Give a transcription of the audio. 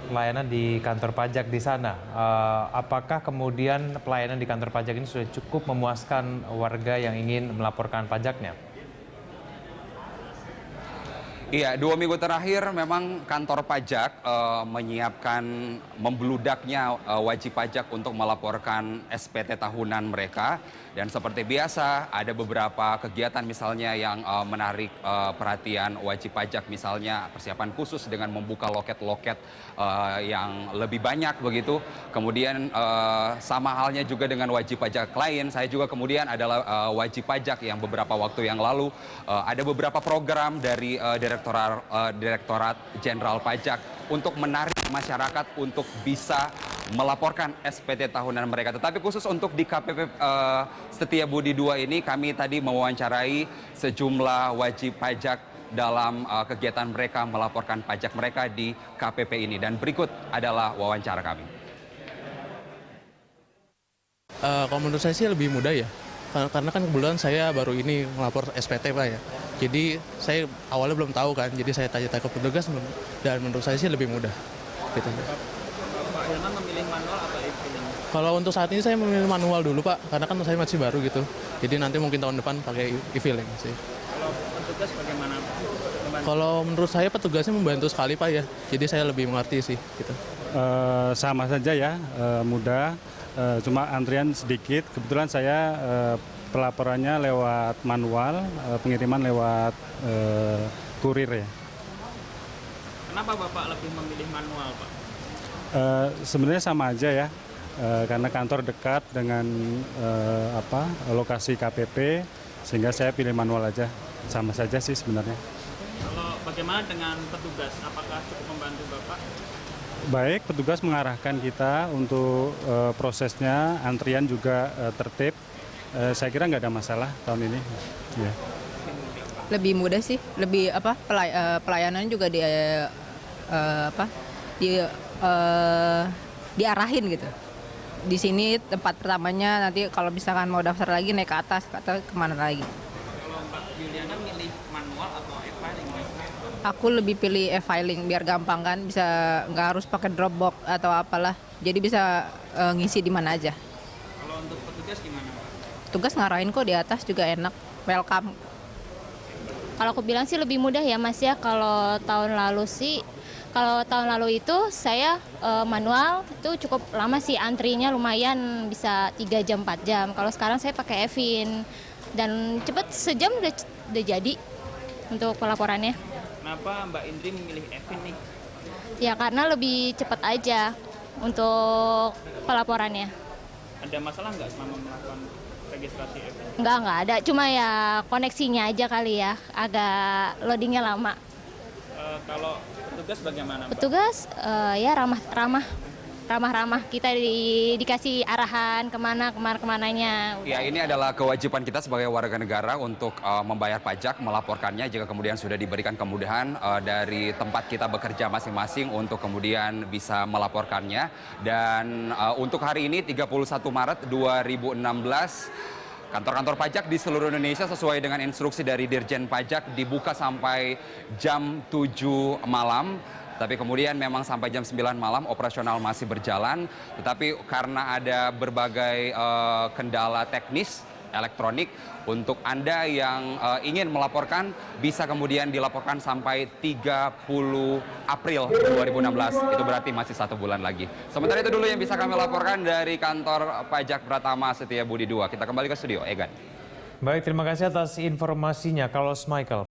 pelayanan di kantor pajak di sana. Apakah kemudian pelayanan di kantor pajak ini sudah cukup memuaskan warga yang ingin melaporkan pajaknya? Iya, 2 minggu terakhir memang kantor pajak menyiapkan membludaknya wajib pajak untuk melaporkan SPT tahunan mereka. Dan seperti biasa, ada beberapa kegiatan misalnya yang menarik perhatian wajib pajak, misalnya persiapan khusus dengan membuka loket-loket yang lebih banyak begitu. Kemudian sama halnya juga dengan wajib pajak lain, saya juga kemudian adalah wajib pajak yang beberapa waktu yang lalu ada beberapa program dari Direktorat Jenderal Pajak untuk menarik masyarakat untuk bisa melaporkan SPT tahunan mereka. Tetapi khusus untuk di KPP Setiabudi 2 ini kami tadi mewawancarai sejumlah wajib pajak dalam kegiatan mereka melaporkan pajak mereka di KPP ini. Dan berikut adalah wawancara kami. Kalau menurut saya sih lebih mudah ya. Karena kan kebetulan saya baru ini melapor SPT Pak ya. Jadi saya awalnya belum tahu kan, jadi saya tanya-tanya ke petugas dan menurut saya sih lebih mudah. Gitu. Pak Hilman memilih manual atau e-filing? Kalau untuk saat ini saya memilih manual dulu Pak, karena kan saya masih baru gitu. Jadi nanti mungkin tahun depan pakai e-filing sih. Kalau petugas bagaimana? Kalau menurut saya petugasnya membantu sekali Pak ya, jadi saya lebih mengerti sih. Gitu. Sama saja ya, mudah. Cuma antrian sedikit. Kebetulan saya pelaporannya lewat manual, pengiriman lewat kurir ya. Kenapa Bapak lebih memilih manual, Pak? Sebenarnya sama aja ya, karena kantor dekat dengan lokasi KPP, sehingga saya pilih manual aja. Sama saja sih sebenarnya. Kalau bagaimana dengan petugas? Apakah cukup membantu Bapak? Baik, petugas mengarahkan kita untuk prosesnya, antrian juga tertib. Saya kira nggak ada masalah tahun ini. Ya. Lebih mudah sih, lebih pelayanan juga diarahin gitu. Di sini tempat pertamanya, nanti kalau misalkan mau daftar lagi naik ke atas atau kemana lagi. Kalau Mbak Juliana milih manual atau e-filing? Aku lebih pilih e-filing biar gampang kan, bisa nggak harus pakai Dropbox atau apalah. Jadi bisa ngisi di mana aja. Kalau untuk petugas gimana, Pak? Tugas ngarahin kok di atas juga enak, welcome. Kalau aku bilang sih lebih mudah ya Mas ya. Kalau tahun lalu itu saya manual itu cukup lama sih, antrinya lumayan bisa 3 jam 4 jam. Kalau sekarang saya pakai e-fin dan cepet, sejam udah jadi untuk pelaporannya. Kenapa Mbak Indri memilih e-fin nih? Ya karena lebih cepat aja untuk pelaporannya. Ada masalah nggak selama melakukan registrasi e-fin? Nggak ada, cuma ya koneksinya aja kali ya, agak loadingnya lama. Kalau petugas bagaimana, Mbak? Petugas ya ramah, kita dikasih arahan kemananya. Ya, ini adalah kewajiban kita sebagai warga negara untuk membayar pajak, melaporkannya jika kemudian sudah diberikan kemudahan dari tempat kita bekerja masing-masing untuk kemudian bisa melaporkannya. Dan untuk hari ini 31 Maret 2016, kantor-kantor pajak di seluruh Indonesia sesuai dengan instruksi dari Dirjen Pajak dibuka sampai jam 7 malam. Tapi kemudian memang sampai jam 9 malam operasional masih berjalan. Tetapi karena ada berbagai kendala teknis elektronik, untuk Anda yang ingin melaporkan bisa kemudian dilaporkan sampai 30 April 2016. Itu berarti masih 1 bulan lagi. Sementara itu dulu yang bisa kami laporkan dari kantor pajak Pratama Setiabudi 2. Kita kembali ke studio, Egan. Baik, terima kasih atas informasinya, Carlos Michael.